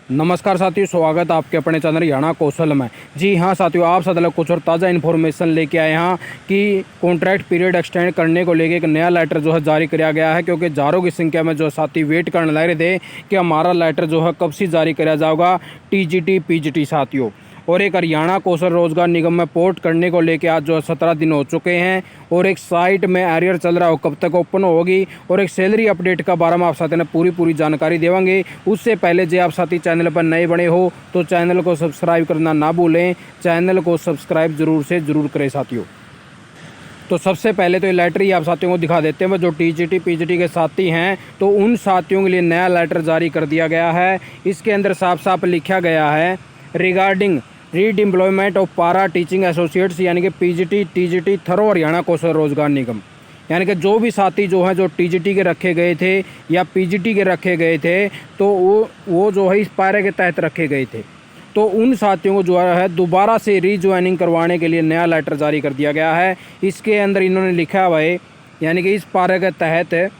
नमस्कार साथियों, स्वागत है आपके अपने चैनल हरियाणा कौशल में। जी हाँ साथियों, आप साथ कुछ और ताज़ा इन्फॉर्मेशन लेके आए हैं कि कॉन्ट्रैक्ट पीरियड एक्सटेंड करने को लेके एक नया लेटर जो है जारी किया गया है। क्योंकि हज़ारों की संख्या में जो साथी वेट करने लग रहे थे कि हमारा लेटर जो है कब से जारी किया जाएगा, टीजीटी पीजीटी साथियों। और एक हरियाणा कौशल रोजगार निगम में पोर्ट करने को लेके आज जो 17 दिन हो चुके हैं। और एक साइट में एरियर चल रहा हो कब तक ओपन होगी, और एक सैलरी अपडेट का बारे में आप साथी ने पूरी जानकारी देवांगे। उससे पहले जो आप साथी चैनल पर नए बने हो तो चैनल को सब्सक्राइब करना ना भूलें। चैनल को सब्सक्राइब जरूर करें साथियों। तो सबसे पहले तो ये लेटर ही आप साथियों को दिखा देते हैं। जो टीजीटी पीजीटी के साथी हैं तो उन साथियों के लिए नया लेटर जारी कर दिया गया है। इसके अंदर साफ साफ लिखा गया है रिगार्डिंग रीडिम्प्लॉयमेंट ऑफ पारा टीचिंग एसोसिएट्स, यानी कि पीजीटी टीजीटी थरो हरियाणा कौशल रोजगार निगम। यानी कि जो भी साथी जो हैं जो टीजीटी के रखे गए थे या पीजीटी के रखे गए थे तो वो जो है इस पारे के तहत रखे गए थे, तो उन साथियों को जो है दोबारा से रीज्वाइनिंग करवाने के लिए नया लेटर जारी कर दिया गया है। इसके अंदर इन्होंने लिखा हुआ है, यानी कि इस पारे के तहत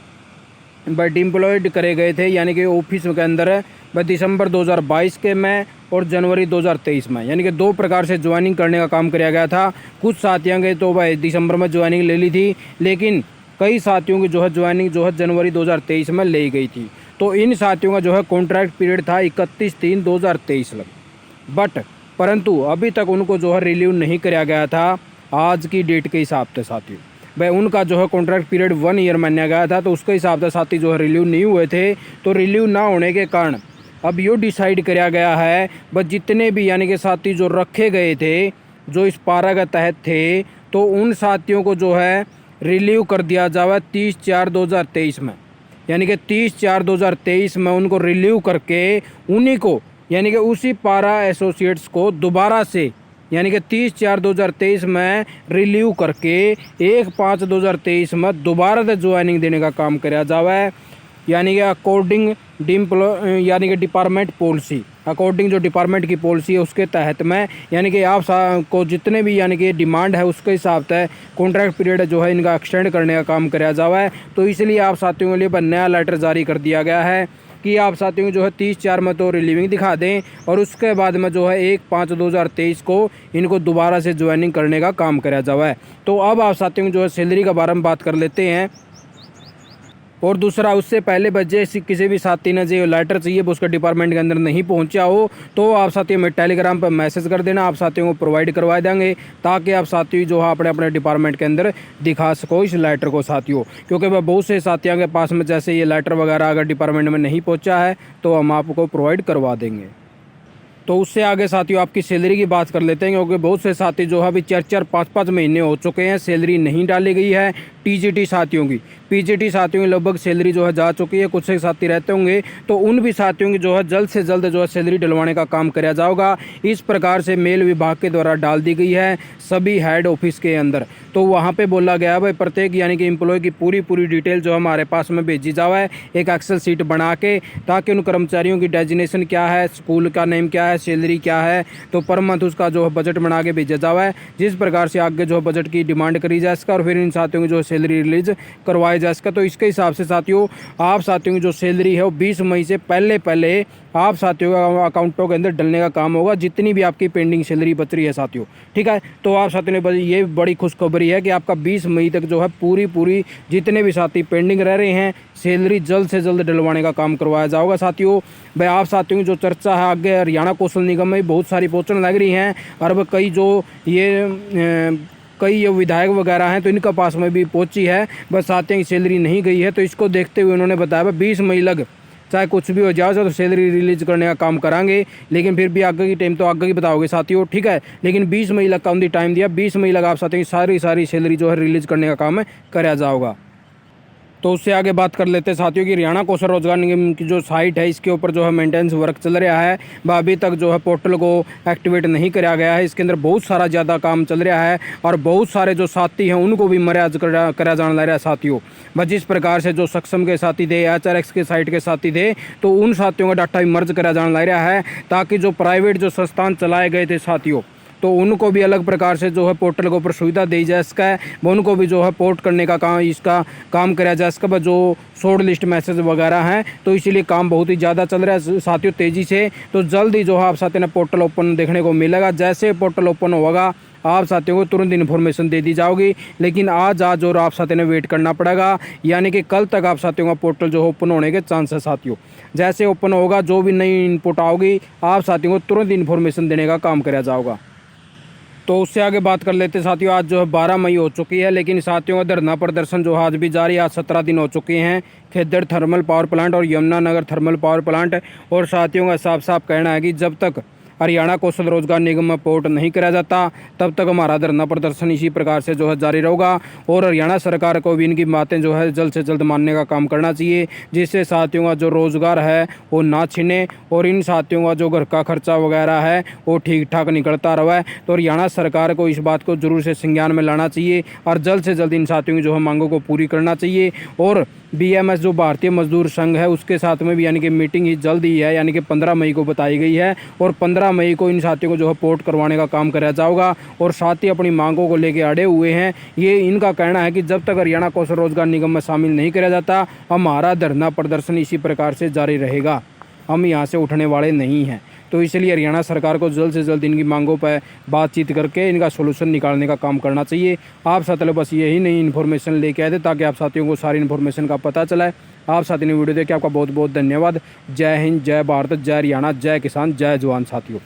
डिम्प्लॉयड करे गए थे, यानी कि ऑफिस के अंदर दिसंबर 2022 के में और जनवरी 2023 में, यानी कि दो प्रकार से ज्वाइनिंग करने का काम किया गया था। कुछ साथियों के तो भाई दिसंबर में ज्वाइनिंग ले ली थी, लेकिन कई साथियों की जो है ज्वाइनिंग जो है जनवरी 2023 में ले गई थी। तो इन साथियों का जो है कॉन्ट्रैक्ट पीरियड था 31/3/2023 लग, परंतु अभी तक उनको जो है रिलीव नहीं किया गया था आज की डेट के हिसाब से साथियों। भाई उनका जो है कॉन्ट्रैक्ट पीरियड 1 ईयर माना गया था, तो उसके हिसाब से साथी जो है रिलीव नहीं हुए थे। तो रिलीव ना होने के कारण अब यो डिसाइड किया गया है बस जितने भी यानी कि साथी जो रखे गए थे जो इस पारा के तहत थे, तो उन साथियों को जो है रिलीव कर दिया जाए 30/4/2023 में। यानी कि 30/4/2023 में उनको रिलीव करके उन्हीं को यानी कि उसी पारा एसोसिएट्स को दोबारा से यानी कि 30/4/2023 में रिलीव करके 1/5/2023 में दोबारा से ज्वाइनिंग देने का काम किया जाए। यानी कि अकॉर्डिंग यानी कि डिपार्टमेंट पॉलिसी, अकॉर्डिंग जो डिपार्टमेंट की पॉलिसी है उसके तहत में, यानी कि आप को जितने भी यानी कि डिमांड है उसके हिसाब से कॉन्ट्रैक्ट पीरियड जो है इनका एक्सटेंड करने का काम किया जाए। तो इसलिए आप साथियों के लिए नया लेटर जारी कर दिया गया है कि आप साथियों को जो है 30/4 में तो रिलीविंग दिखा दें और उसके बाद में जो है 1/5/2023 को इनको दोबारा से ज्वाइनिंग करने का काम किया जाए। तो अब आप साथियों को जो है सैलरी के बारे में बात कर लेते हैं। और दूसरा, उससे पहले बजे किसी भी साथी ने जो लेटर चाहिए वो उसके डिपार्टमेंट के अंदर नहीं पहुंचा हो तो आप साथियों में टेलीग्राम पर मैसेज कर देना, आप साथियों को प्रोवाइड करवा देंगे ताकि आप साथी जो है अपने डिपार्टमेंट के अंदर दिखा सको इस लेटर को साथियों। क्योंकि वह बहुत से साथियों के पास में जैसे ये लेटर वगैरह अगर डिपार्टमेंट में नहीं पहुँचा है तो हम आपको प्रोवाइड करवा देंगे। तो उससे आगे साथियों आपकी सैलरी की बात कर लेते हैं, क्योंकि बहुत से साथी जो है अभी 4-4, 5-5 महीने हो चुके हैं सैलरी नहीं डाली गई है टीजीटी साथियों की। पीजीटी साथियों की लगभग सैलरी जो है जा चुकी है, कुछ से साथी रहते होंगे तो उन भी साथियों की जो है जल्द से जल्द जो है सैलरी डलवाने का काम किया जाएगा। इस प्रकार से मेल विभाग के द्वारा डाल दी गई है सभी हेड ऑफिस के अंदर। तो वहाँ पे बोला गया है भाई प्रत्येक यानी कि एम्प्लॉय की पूरी डिटेल जो हमारे पास में भेजी जाए एक एक्सेल सीट बना के, ताकि उन कर्मचारियों की डेजिग्नेशन क्या है, स्कूल का नेम क्या है, सैलरी क्या है, तो पर मंथ उसका जो है बजट बना के भेजा जाए, जिस प्रकार से आगे जो है बजट की डिमांड करी जा सका और फिर इन साथियों की जो सैलरी रिलीज करवाई जा सका। तो इसके हिसाब से साथियों आप साथियों की जो सैलरी है वो 20 मई से पहले आप साथियों का अकाउंटों के अंदर डलने का काम होगा, जितनी भी आपकी पेंडिंग सैलरी बच रही है साथियों। ठीक है, तो आप साथियों ने ये बड़ी खुशखबरी है कि आपका 20 मई तक जो है पूरी जितने भी साथी पेंडिंग रह रहे हैं सैलरी जल्द से जल्द डलवाने का काम करवाया जाएगा साथियों। भाई आप साथियों की जो चर्चा है आगे हरियाणा कौशल निगम में बहुत सारी पहुँचने लग रही हैं, और अब कई ये विधायक वगैरह हैं तो इनका पास में भी पहुंची है, बस साथियों की सैलरी नहीं गई है। तो इसको देखते हुए उन्होंने बताया 20 मई लग चाहे कुछ भी हो जाए तो सैलरी रिलीज करने का काम करांगे, लेकिन फिर भी आगे की टाइम तो आगे की बताओगे साथियों। ठीक है, लेकिन 20 मई लग का उन्हें टाइम दिया, 20 मई लग आप साथियों की सारी सैलरी जो है रिलीज करने का काम कराया जाएगा। तो उससे आगे बात कर लेते हैं साथियों की हरियाणा कौशल रोजगार निगम की जो साइट है इसके ऊपर जो है मेंटेनेंस वर्क चल रहा है, वह अभी तक जो है पोर्टल को एक्टिवेट नहीं कराया गया है। इसके अंदर बहुत सारा ज़्यादा काम चल रहा है और बहुत सारे जो साथी हैं उनको भी मर्याद करा जाने लग रहा है साथियों। बस जिस प्रकार से जो सक्षम के साथी थे, HRX के साइट के साथी थे, तो उन साथियों का डाटा भी मर्ज करा जाने लग रहा है, ताकि जो प्राइवेट जो संस्थान चलाए गए थे साथियों तो उनको भी अलग प्रकार से जो है पोर्टल के ऊपर सुविधा दी जाए इसका है, उनको भी जो है पोर्ट करने का काम, इसका काम कराया जाए। इसका जो शॉर्ट लिस्ट मैसेज वगैरह हैं, तो इसीलिए काम बहुत ही ज़्यादा चल रहा है साथियों तेज़ी से। तो जल्द ही जो है आप साथियों ने पोर्टल ओपन देखने को मिलेगा। जैसे पोर्टल ओपन होगा आप साथियों को तुरंत इन्फॉर्मेशन दे दी जाओगी, लेकिन आज और आप साथियों ने वेट करना पड़ेगा, यानी कि कल तक आप साथियों का पोर्टल जो ओपन होने के चांस है साथियों। जैसे ओपन होगा जो भी नई इनपुट आओगी आप साथियों को तुरंत इन्फॉर्मेशन देने का काम कराया जाएगा। तो उससे आगे बात कर लेते साथियों, आज जो है 12 मई हो चुकी है, लेकिन साथियों का धरना प्रदर्शन जो है आज भी जारी है। आज 17 दिन हो चुके हैं। खेदड़ थर्मल पावर प्लांट और यमुनानगर थर्मल पावर प्लांट और साथियों का साफ साफ कहना है कि जब तक हरियाणा कौशल रोजगार निगम में पोर्ट नहीं कराया जाता तब तक हमारा धरना प्रदर्शन इसी प्रकार से जो है जारी रहेगा। और हरियाणा सरकार को भी इनकी बातें जो है जल्द से जल्द मानने का काम करना चाहिए, जिससे साथियों का जो रोज़गार है वो ना छिने और इन साथियों का जो घर का खर्चा वगैरह है वो ठीक ठाक निकलता रहे। तो हरियाणा सरकार को इस बात को जरूर से संज्ञान में लाना चाहिए और जल्द से जल्द इन साथियों की जो है मांगों को पूरी करना चाहिए। और BMS जो भारतीय मजदूर संघ है उसके साथ में भी यानी कि मीटिंग ही जल्द ही है, यानी कि 15 मई को बताई गई है और 15 मई को इन साथियों को जो है पोर्ट करवाने का काम कराया जाएगा। और साथ ही अपनी मांगों को लेके अड़े हुए हैं। ये इनका कहना है कि जब तक हरियाणा कौशल रोजगार निगम में शामिल नहीं किया जाता हमारा धरना प्रदर्शन इसी प्रकार से जारी रहेगा, हम यहाँ से उठने वाले नहीं हैं। तो इसलिए हरियाणा सरकार को जल्द से जल्द इनकी मांगों पर बातचीत करके इनका सोल्यूशन निकालने का काम करना चाहिए। आप साथियों बस यही नई इन्फॉर्मेशन लेके आए थे ताकि आप साथियों को सारी इन्फॉर्मेशन का पता चलाए। आप साथियों ने वीडियो देखे आपका बहुत बहुत धन्यवाद। जय हिंद, जय भारत, जय हरियाणा, जय किसान, जय जवान साथियों।